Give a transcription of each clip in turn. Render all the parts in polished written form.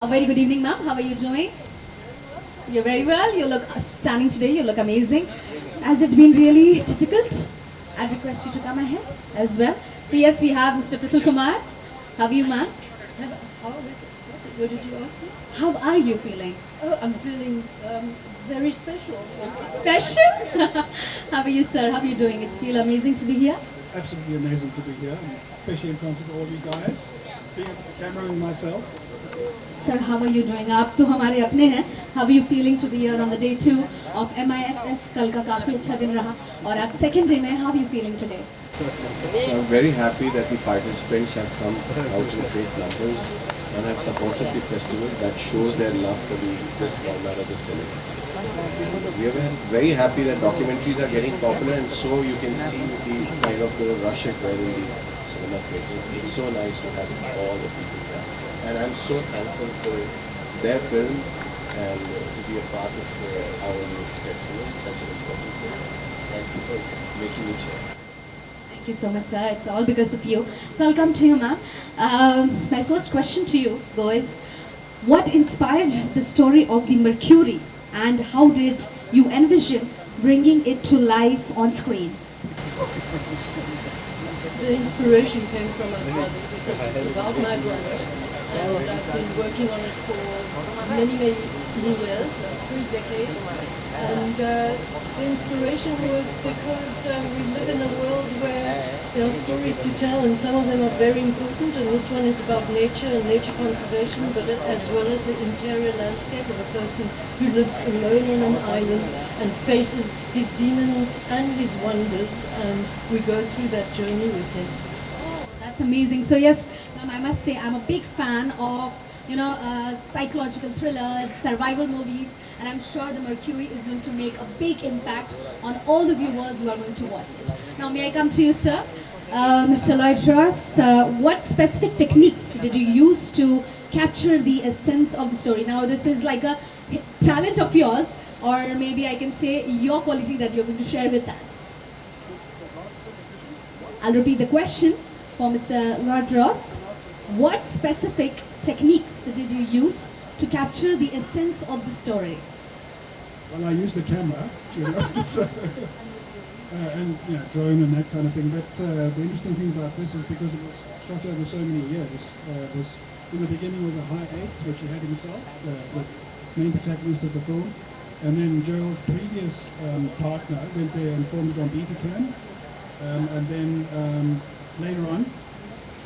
A very good evening, ma'am. How are you doing? You're very well. You look stunning today. You look amazing. Has it been really difficult? I'd request you to come ahead as well. So yes, we have Mr. Pratul Kumar. How are you, ma'am? How is it? What did you ask me? How are you feeling? Oh, I'm feeling very special. Special? How are you, sir? How are you doing? It's feel amazing to be here. Absolutely amazing to be here, and especially in front of all you guys, being at the camera and myself. Sir, how are you doing? आप तो हमारे अपने हैं. How are you feeling to be here on the day 2 of MIFF? कल का काफी अच्छा दिन रहा और आज second day में how are you feeling today? So I'm very happy that the participants have come out in great numbers and have supported the festival. That shows their love for this format of the cinema. We are very happy that documentaries are getting popular, and so you can see the kind of rush is there in the cinema theatres. It's so nice to have all the people here, and I'm so thankful for their film and to be a part of our festival. Such an important thing. Thank you for making it here. Thank you so much, sir. It's all because of you. So I'll come to you, ma'am. My first question to you is, what inspired the story of the Mercury, and how did you envision bringing it to life on screen? The inspiration came from my brother because it's about my brother, and I've been working on it for many years, 3 decades. And the inspiration was because we live in a world where there are stories to tell, and some of them are very important. And this one is about nature and nature conservation, but as well as the interior landscape of a person who lives alone on an island and faces his demons and his wonders, and we go through that journey with him. That's amazing. So yes, ma'am, I must say I'm a big fan of psychological thrillers, survival movies, and I'm sure the Mercury is going to make a big impact on all the viewers who are going to watch it. Now, may I come to you, sir? Mr. Lloyd Ross, what specific techniques did you use to capture the essence of the story? Now, this is like a talent of yours, or maybe I can say your quality that you're going to share with us. I'll repeat the question for Mr. Lloyd Ross. What specific techniques did you use to capture the essence of the story? Well, I used the camera, so, and drone and that kind of thing. But the interesting thing about this is because it was shot over so many years. This in the beginning was a high 8, which he had himself, the main protagonist of the film, and then Joel's previous partner went there and filmed it on Betacam, and then later on,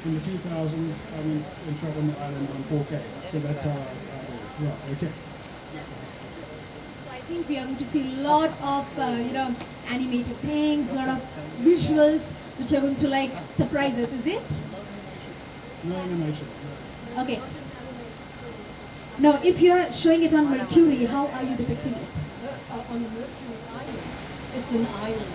in the 2000s, I went and shot on the island on 4K. So that's how I was. Right, okay. So I think we are going to see a lot of animated things, a lot of visuals which are going to like surprise us. Is it? No animation. No. Okay. Now, if you are showing it on Mercury, how are you depicting it? On the Mercury Island. It's an island.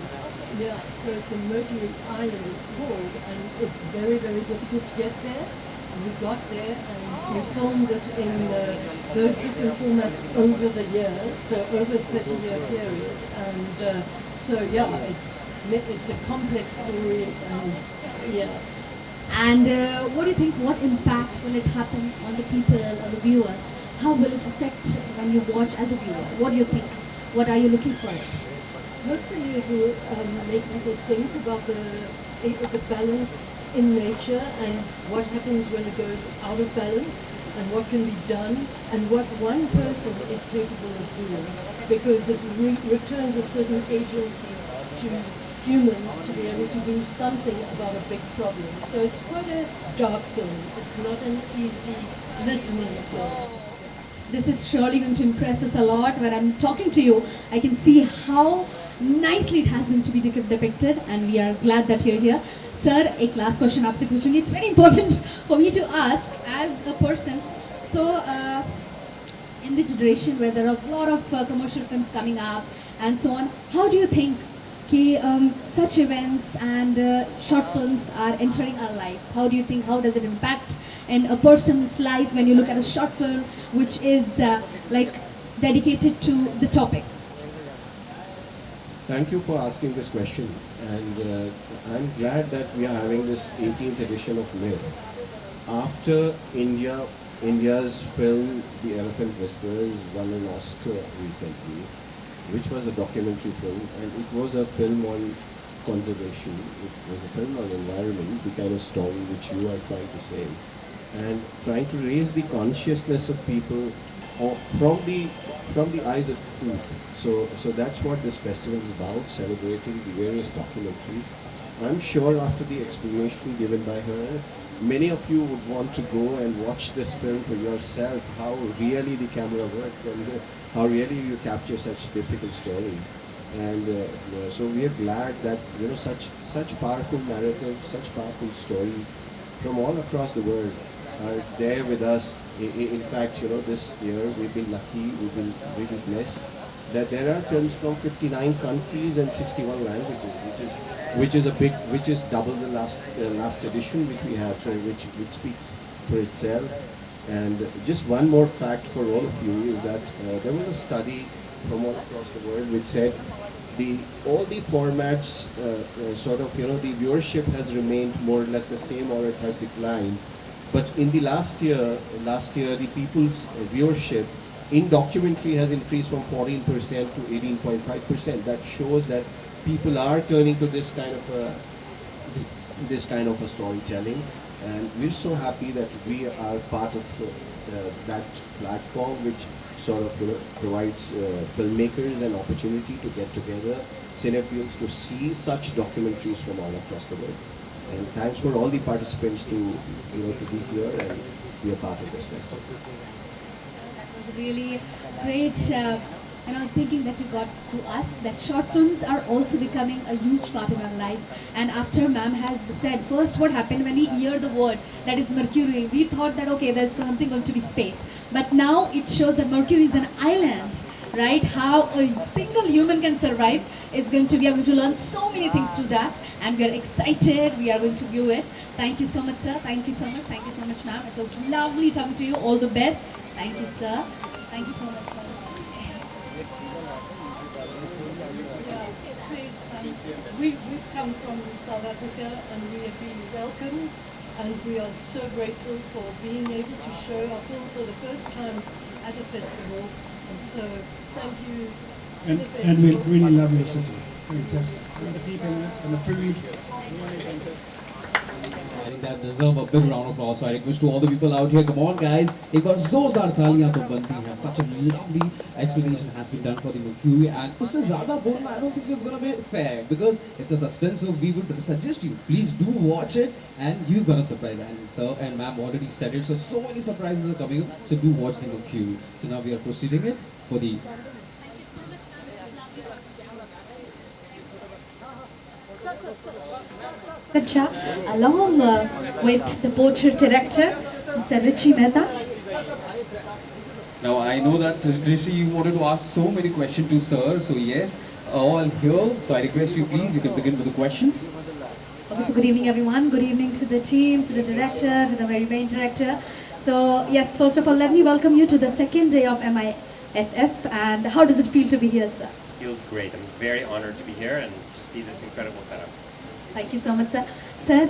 Yeah, so it's a Mercury Island, it's called, and it's very, very difficult to get there. And we got there and we filmed it in those different formats over the years, so over a 30-year period. And so yeah, it's a complex story, and yeah. And what do you think? What impact will it happen on the people, on the viewers? How will it affect when you watch as a viewer? What do you think? What are you looking for it? Hopefully it will make people think about the balance in nature and what happens when it goes out of balance and what can be done and what one person is capable of doing, because it returns a certain agency to humans to be able to do something about a big problem. So it's quite a dark film. It's not an easy listening film. This is surely going to impress us a lot. When I'm talking to you, I can see how nicely it has been to be depicted, and we are glad that you're here. Sir, एक last question आपसे पूछूंगी. It's very important for me to ask as a person. So, in the generation where there are a lot of commercial films coming up and so on, how do you think such events and short films are entering our life? How do you think, how does it impact in a person's life when you look at a short film which is like dedicated to the topic? Thank you for asking this question, and I'm glad that we are having this 18th edition of MIR. After India India's film The Elephant Whisperers won an Oscar recently, which was a documentary film, and it was a film on conservation. It was a film on environment, the kind of story which you are trying to say, and trying to raise the consciousness of people from the eyes of truth. So that's what this festival is about, celebrating the various documentaries. I'm sure after the explanation given by her, many of you would want to go and watch this film for yourself, how really the camera works and how really you capture such difficult stories. And so we are glad that such powerful narratives, such powerful stories from all across the world are there with us. In fact, this year we've been lucky, we've been really blessed that there are films from 59 countries and 61 languages, which is double the last edition which we had, so which speaks for itself. And just one more fact for all of you is that there was a study from all across the world which said all the formats the viewership has remained more or less the same or it has declined. But in the last year the people's viewership in documentary has increased from 14% to 18.5%. That shows that people are turning to this kind of a storytelling, and we're so happy that we are part of that platform, which provides filmmakers an opportunity to get together, cinephiles to see such documentaries from all across the world. And thanks for all the participants to be here and be a part of this festival. That was really great. Thinking that you got to us, that short films are also becoming a huge part in our life. And after ma'am has said, first what happened when we hear the word that is Mercury, we thought that okay, there's something going to be space. But now it shows that Mercury is an island, right? How a single human can survive. We are going to learn so many things through that, and we are excited. We are going to view it. Thank you so much, sir. Thank you so much. Thank you so much, ma'am. It was lovely talking to you. All the best. Thank you, sir. Thank you so much, sir. We've come from South Africa and we have been welcomed, and we are so grateful for being able to show our film for the first time at a festival. And so thank you to the festival. And we really love your city. Fantastic. And the people in it, and the food. Really fantastic. I think that deserve a big round of applause. So I request to all the people out here, come on guys, एक बार जोरदार तालियां तो बनती हैं. Such a lovely explanation has been done for the Mercury, and उससे ज़्यादा बोलना I don't think so it's gonna be fair because it's a suspense. So we would suggest you please do watch it, and you're gonna surprise. And ma'am already said it. So many surprises are coming. So do watch the Mercury. So now we are proceeding it for the. Kacha, along with the portrait director, Mr. Richie Mehta. Now I know that Rishi, you wanted to ask so many questions to sir. So yes, all here. So I request you please, you can begin with the questions. Okay, so good evening everyone. Good evening to the team, to the director, to the very main director. So yes, first of all, let me welcome you to the second day of MIFF. And how does it feel to be here, sir? Feels great. I'm very honored to be here and to see this incredible setup. Thank you so much, sir. Sir,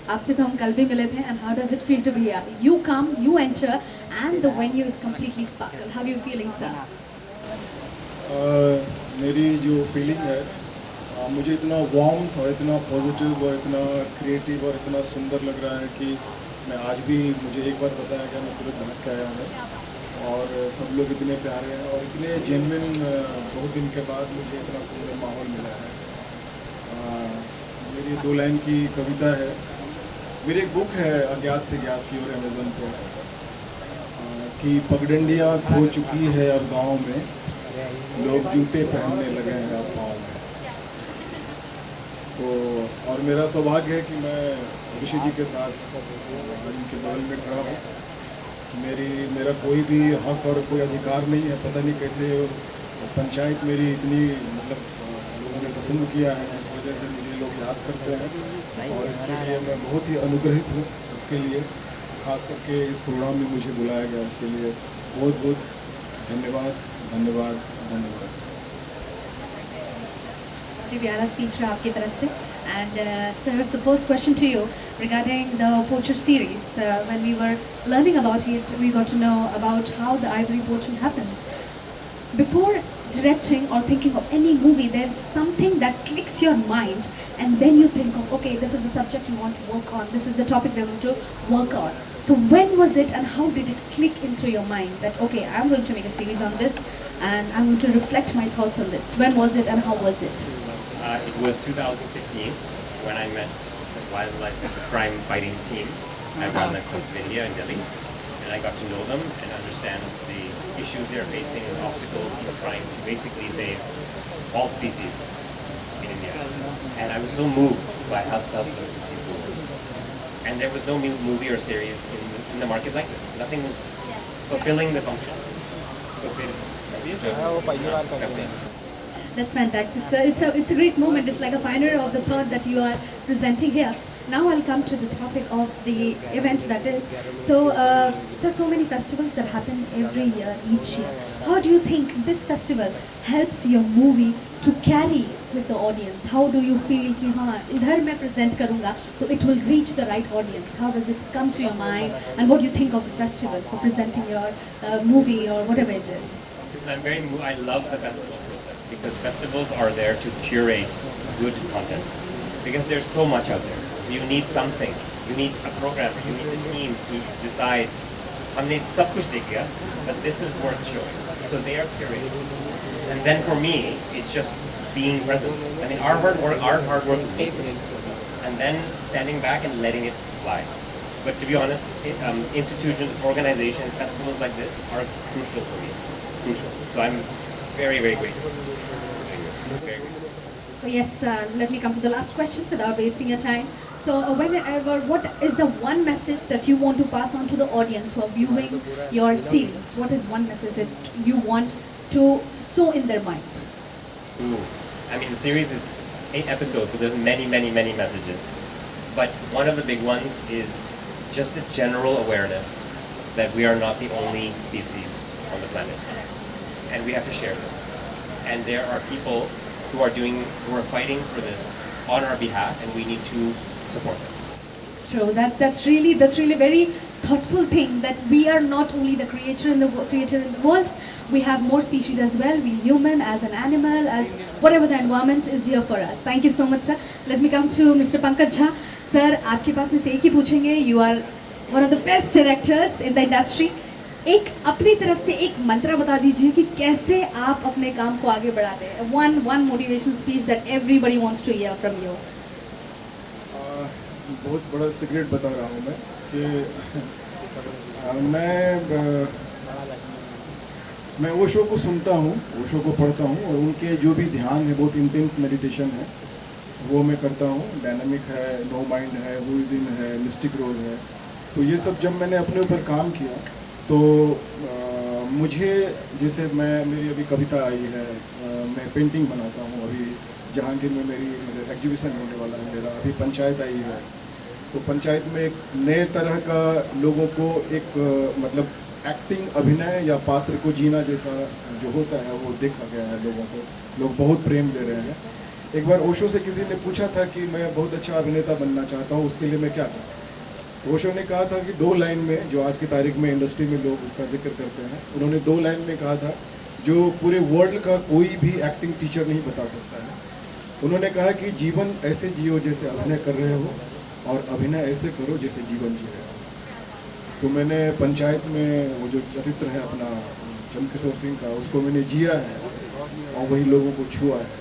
आपसे तो हम कल भी मिले थे, and how does it feel to be here? You come, you enter, and the venue is completely sparkle. How are you feeling, sir? मेरी जो feeling है, मुझे इतना वार्म और इतना पॉजिटिव और इतना क्रिएटिव और इतना सुंदर लग रहा है कि मैं आज भी, मुझे एक बार बताया गया, मैं तुरंत भाग के आया हूँ और सब लोग इतने प्यारे हैं और इतने जेन्युइन, बहुत दिन के बाद मुझे इतना सुंदर माहौल मिला है. मेरी 2 लाइन की कविता है. मेरी एक बुक है अज्ञात से ज्ञात की और अमेज़न पे कि पगडंडियाँ खो चुकी है अब गाँव में, लोग जूते पहनने लगे हैं अब पाँव में. तो और मेरा सौभाग्य है कि मैं ऋषि जी के साथ उनके बगल में खड़ा हूँ. मेरा कोई भी हक और कोई अधिकार नहीं है. पता नहीं कैसे पंचायत मेरी इतनी लोगों ने पसंद किया है, इस वजह से मुझे लोग याद करते हैं और इसके लिए मैं बहुत ही अनुग्रहित हूँ सबके लिए. खास करके इस प्रोग्राम में मुझे बुलाया गया, इसके लिए बहुत बहुत धन्यवाद धन्यवाद धन्यवाद. बहुत ही प्यारा स्पीच रहा आपकी तरफ से. And sir, so first question to you regarding the Poacher series. When we were learning about it, we got to know about how the ivory poaching happens. Before directing or thinking of any movie, there's something that clicks your mind, and then you think of, okay, this is the subject we want to work on, this is the topic we're going to work on. So when was it and how did it click into your mind that, okay, I'm going to make a series on this and I'm going to reflect my thoughts on this? When was it and how was it? It was 2015 when I met the wildlife crime fighting team at Wildlife Trust of India in Delhi. And I got to know them and understand the issues they're facing and obstacles in trying to basically save all species in India. And I was so moved by how selfless these people were. And there was no new movie or series in the market like this. Nothing was fulfilling the function. That's fantastic. It's a great moment. It's like a pioneer of the thought that you are presenting here. Now I'll come to the topic of the event that is. So there's so many festivals that happen every year, each year. How do you think this festival helps your movie to carry with the audience? How do you feel कि हाँ इधर मैं present करूँगा तो it will reach the right audience? How does it come to your mind? And what do you think of the festival for presenting your movie or whatever it is? Listen, I love the festival process because festivals are there to curate good content because there's so much out there. So you need something. You need a programmer. You need a team to decide. हमने सब कुछ देख लिया, but this is worth showing. So they are curated. And then for me, it's just being present. I mean, our hard work is paid. And then standing back and letting it fly. But to be honest, institutions, organizations, festivals like this are crucial for me. Crucial. So I'm very, very grateful for doing this. Very grateful. So yes, let me come to the last question without wasting your time. So whenever, what is the one message that you want to pass on to the audience who are viewing your series? What is one message that you want to sow in their mind? Ooh. I mean, the series is 8 episodes, so there's many, many, many messages. But one of the big ones is just a general awareness that we are not the only species on the planet. And we have to share this. And there are people who are fighting for this on our behalf, and we need to support them. True. That's really very thoughtful thing that we are not only the creator in the world. We have more species as well. We human, as an animal, as whatever the environment is here for us. Thank you so much, sir. Let me come to Mr. Pankaj Jha. Sir, आपके पास से एक ही पूछेंगे. You are one of the best directors in the industry. एक अपनी तरफ से एक मंत्र बता दीजिए कि कैसे आप अपने काम को आगे बढ़ाते हैं. One motivational speech that everybody wants to hear from you. बहुत बड़ा सीक्रेट बता रहा हूँ मैं कि मैं ओशो को सुनता हूँ, ओशो को पढ़ता हूँ और उनके जो भी ध्यान है, बहुत इंटेंस मेडिटेशन है, वो मैं करता हूँ. डायनामिक है, नो माइंड है, वुइजिन है, मिस्टिक रोज है. तो ये सब जब मैंने अपने ऊपर काम किया तो मुझे, जैसे मेरी अभी कविता आई है, मैं पेंटिंग बनाता हूँ. अभी जहांगीर में मेरे एग्जीबिशन होने वाला है मेरा. अभी पंचायत आई है, तो पंचायत में एक नए तरह का लोगों को एक मतलब एक्टिंग, अभिनय या पात्र को जीना जैसा जो होता है वो देखा गया है लोगों को. लोग बहुत प्रेम दे रहे हैं. एक बार ओशो से किसी ने पूछा था कि मैं बहुत अच्छा अभिनेता बनना चाहता हूँ, उसके लिए मैं क्या करूँ. ओशो ने कहा था कि 2 लाइन में, जो आज की तारीख में इंडस्ट्री में लोग उसका जिक्र करते हैं, उन्होंने 2 लाइन में कहा था जो पूरे वर्ल्ड का कोई भी एक्टिंग टीचर नहीं बता सकता है. उन्होंने कहा कि जीवन ऐसे जियो जैसे अभिनय कर रहे हो और अभिनय ऐसे करो जैसे जीवन जी रहे हो. तो मैंने पंचायत में वो जो चरित्र है अपना चंद्रकिशोर सिंह का, उसको मैंने जिया है और वही लोगों को छुआ है.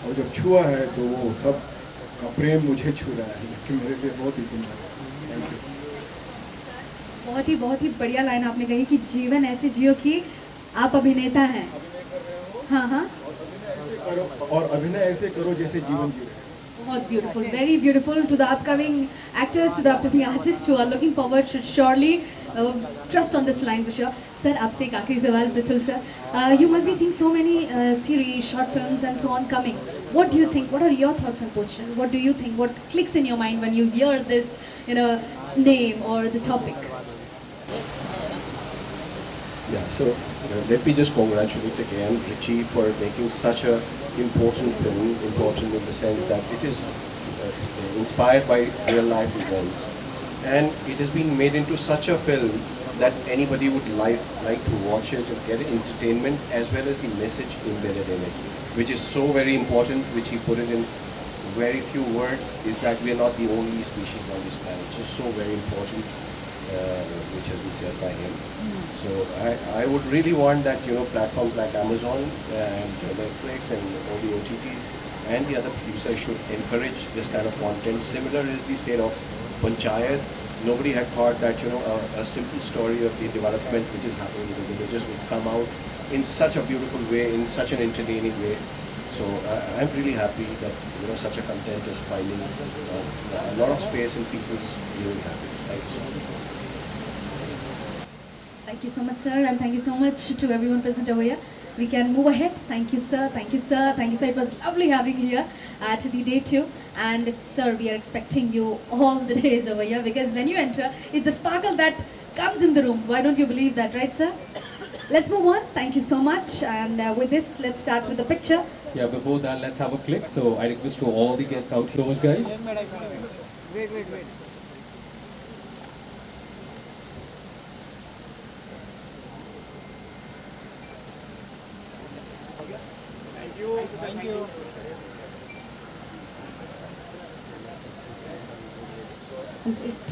और जब छुआ है तो वो सब का प्रेम मुझे छू रहा है, कि मेरे लिए बहुत ही सुंदर है. Thank you. बहुत ही बढ़िया लाइन आपने कही कि जीवन ऐसे जियो कि आप अभिनेता हैं. हाँ हाँ. और अभिनय ऐसे करो जैसे जीवन जी रहे. बहुत beautiful, very beautiful. To the upcoming actors, to the upcoming artists who are looking forward, should surely trust on this line for sure. Sir, आपसे एक आखिरी सवाल, Prithul sir. You must be seeing so many series, short films, and so on coming. What do you think? What are your thoughts on Poacher? What do you think? What clicks in your mind when you hear this, name or the topic? Yeah, so let me just congratulate again Richie for making such a important film, important in the sense that it is inspired by real life events, and it has been made into such a film that anybody would like to watch it and get entertainment as well as the message embedded in it, which is so very important, which he put it in very few words, is that we are not the only species on this planet. So very important, which has been said by him. So I would really want that, you know, platforms like Amazon and Netflix and all the OTTs and the other producers should encourage this kind of content. Similar is the state of Panchayat. Nobody had thought that, you know, a simple story of the development which is happening in the villages would come out in such a beautiful way, in such an entertaining way. So I'm really happy that, you know, such a content is finding a lot of space in people's viewing habits. Thank you so much. Thank you so much, sir, and thank you so much to everyone present over here. We can move ahead. Thank you, sir. Thank you, sir. Thank you, sir. It was lovely having you here at the day 2. And, sir, we are expecting you all the days over here, because when you enter, it's the sparkle that comes in the room. Why don't you believe that, right, sir? Let's move on. Thank you so much. And with this, let's start with the picture. Yeah, before that, let's have a click. So I request to all the guests out here, so much, guys. Wait. Thank you. Great.